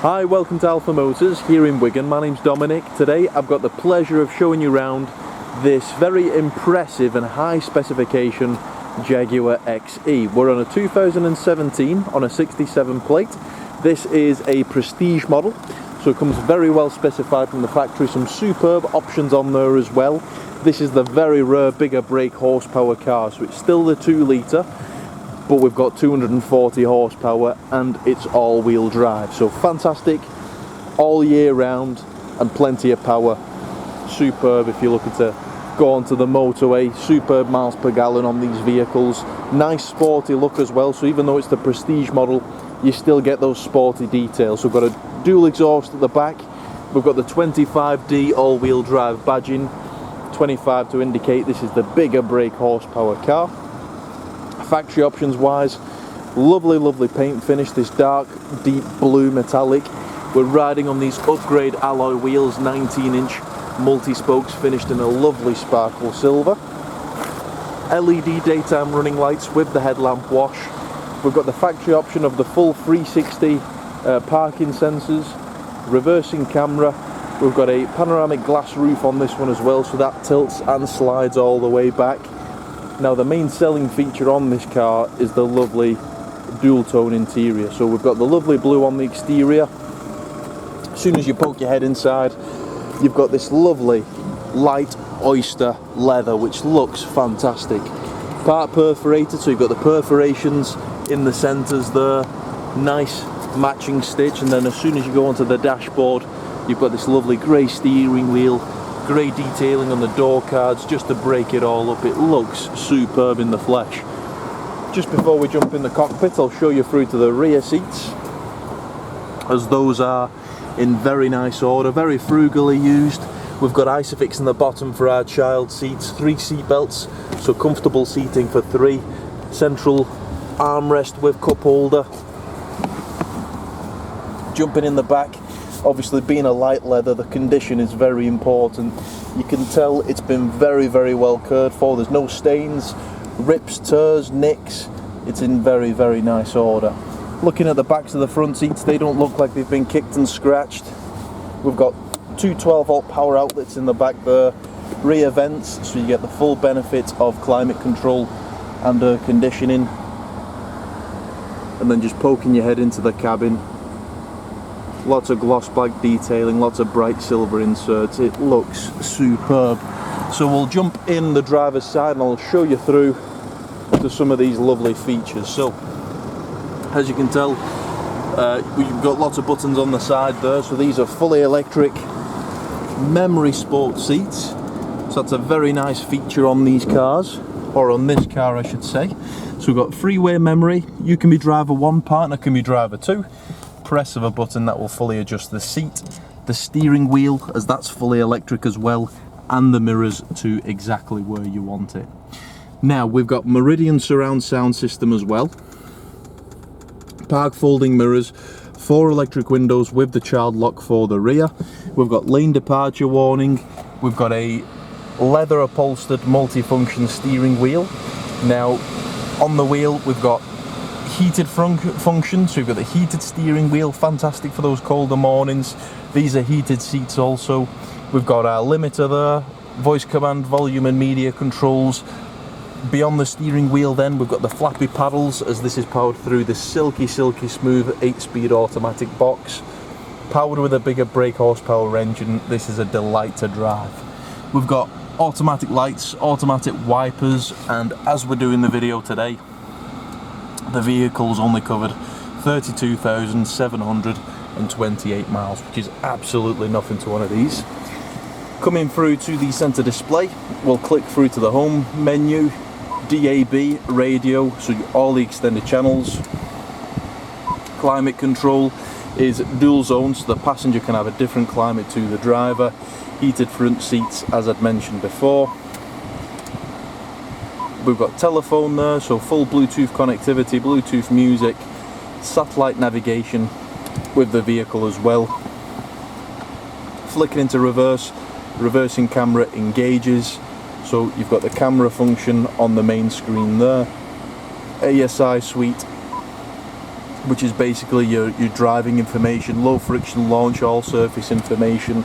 Hi, welcome to Alpha Motors here in Wigan. My name's Dominic. Today I've got the pleasure of showing you around this very impressive and high specification Jaguar XE. We're on a 2017 on a 67 plate. This is a prestige model, so it comes very well specified from the factory. Some superb options on there as well. This is the very rare bigger brake horsepower car, so it's still the 2 litre, but we've got 240 horsepower and it's all-wheel drive, so fantastic all year round and plenty of power. Superb if you're looking to go onto the motorway. Superb miles per gallon on these vehicles. Nice sporty look as well, so even though it's the prestige model, you still get those sporty details. So we've got a dual exhaust at the back. We've got the 25D all-wheel drive badging, 25 to indicate this is the bigger brake horsepower car. Factory options wise, lovely paint finish, this dark deep blue metallic. We're riding on these upgrade alloy wheels, 19-inch multi-spokes finished in a lovely sparkle silver. LED daytime running lights with the headlamp wash. We've got the factory option of the full 360 parking sensors, reversing camera. We've got a panoramic glass roof on this one as well, so that tilts and slides all the way back. Now the main selling feature on this car is the lovely dual tone interior. So we've got the lovely blue on the exterior. As soon as you poke your head inside, you've got this lovely light oyster leather, which looks fantastic. Part perforated, so you've got the perforations in the centres there. Nice matching stitch, and then as soon as you go onto the dashboard, you've got this lovely grey steering wheel, grey detailing on the door cards just to break it all up. It looks superb in the flesh. Just before we jump in the cockpit, I'll show you through to the rear seats, as those are in very nice order, very frugally used. We've got Isofix in the bottom for our child seats, 3 seat belts, so comfortable seating for 3. Central armrest with cup holder. Jumping in the back, obviously being a light leather, the condition is very important. You can tell it's been very well cared for. There's no stains, rips, tears, nicks. It's in very nice order. Looking at the backs of the front seats, they don't look like they've been kicked and scratched. We've got 2 12-volt power outlets in the back there, rear vents, so you get the full benefit of climate control and air conditioning. And then just poking your head into the cabin, lots of gloss black detailing, lots of bright silver inserts. It looks superb. So we'll jump in the driver's side and I'll show you through to some of these lovely features. So as you can tell, we've got lots of buttons on the side there, so these are fully electric memory sport seats. So that's a very nice feature on these cars, or on this car I should say. So we've got freeway memory. You can be driver 1, partner can be driver 2. Press of a button that will fully adjust the seat, the steering wheel, as that's fully electric as well, and the mirrors to exactly where you want it. Now we've got Meridian surround sound system as well. Park folding mirrors, 4 electric windows with the child lock for the rear. We've got lane departure warning. We've got a leather upholstered multifunction steering wheel. Now on the wheel we've got heated function, so we've got the heated steering wheel, fantastic for those colder mornings. These are heated seats also. We've got our limiter there, voice command, volume and media controls. Beyond the steering wheel then we've got the flappy paddles, as this is powered through the silky smooth 8-speed automatic box. Powered with a bigger brake horsepower engine, this is a delight to drive. We've got automatic lights, automatic wipers, and as we're doing the video today, the vehicle's only covered 32,728 miles, which is absolutely nothing to one of these. Coming through to the centre display, we'll click through to the home menu, DAB, radio, so all the extended channels. Climate control is dual zone, so the passenger can have a different climate to the driver. Heated front seats, as I'd mentioned before. We've got telephone there, so full Bluetooth connectivity, Bluetooth music, satellite navigation with the vehicle as well. Flicking into reverse, reversing camera engages, so you've got the camera function on the main screen there. ASI suite, which is basically your driving information, low friction launch, all surface information,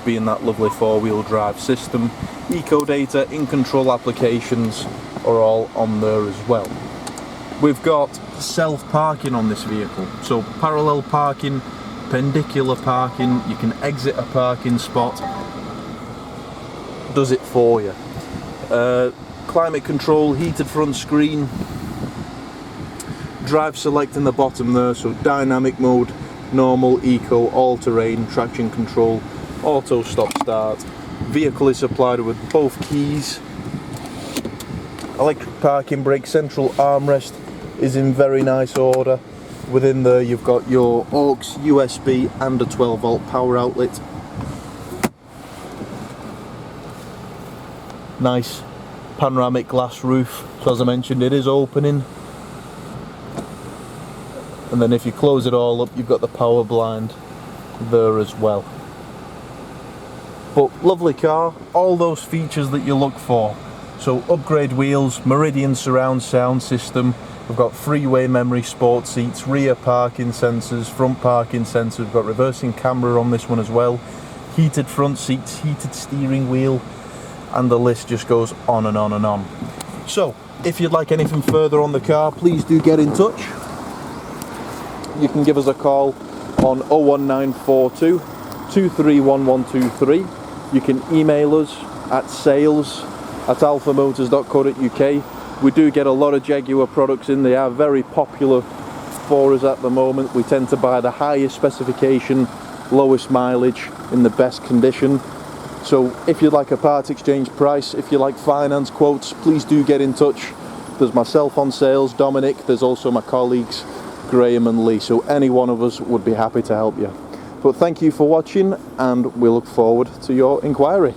being that lovely 4-wheel drive system. Eco data, in control applications are all on there as well. We've got self parking on this vehicle, so parallel parking, perpendicular parking, you can exit a parking spot, does it for you. Climate control, heated front screen, drive select in the bottom there, so dynamic mode, normal, eco, all-terrain, traction control, auto stop start. Vehicle is supplied with both keys, electric parking brake, central armrest is in very nice order. Within there you've got your aux, USB and a 12-volt power outlet. Nice panoramic glass roof, so as I mentioned it is opening, and then if you close it all up you've got the power blind there as well. But lovely car, all those features that you look for. So upgrade wheels, Meridian surround sound system, we've got freeway memory sport seats, rear parking sensors, front parking sensors, we've got reversing camera on this one as well, heated front seats, heated steering wheel, and the list just goes on and on and on. So if you'd like anything further on the car, please do get in touch. You can give us a call on 01942 231123. You can email us at sales@alphamotors.co.uk. We do get a lot of Jaguar products in. They are very popular for us at the moment. We tend to buy the highest specification, lowest mileage in the best condition. So if you'd like a part exchange price, if you like finance quotes, please do get in touch. There's myself on sales, Dominic, there's also my colleagues Graham and Lee, so any one of us would be happy to help you. But thank you for watching, and we look forward to your inquiry.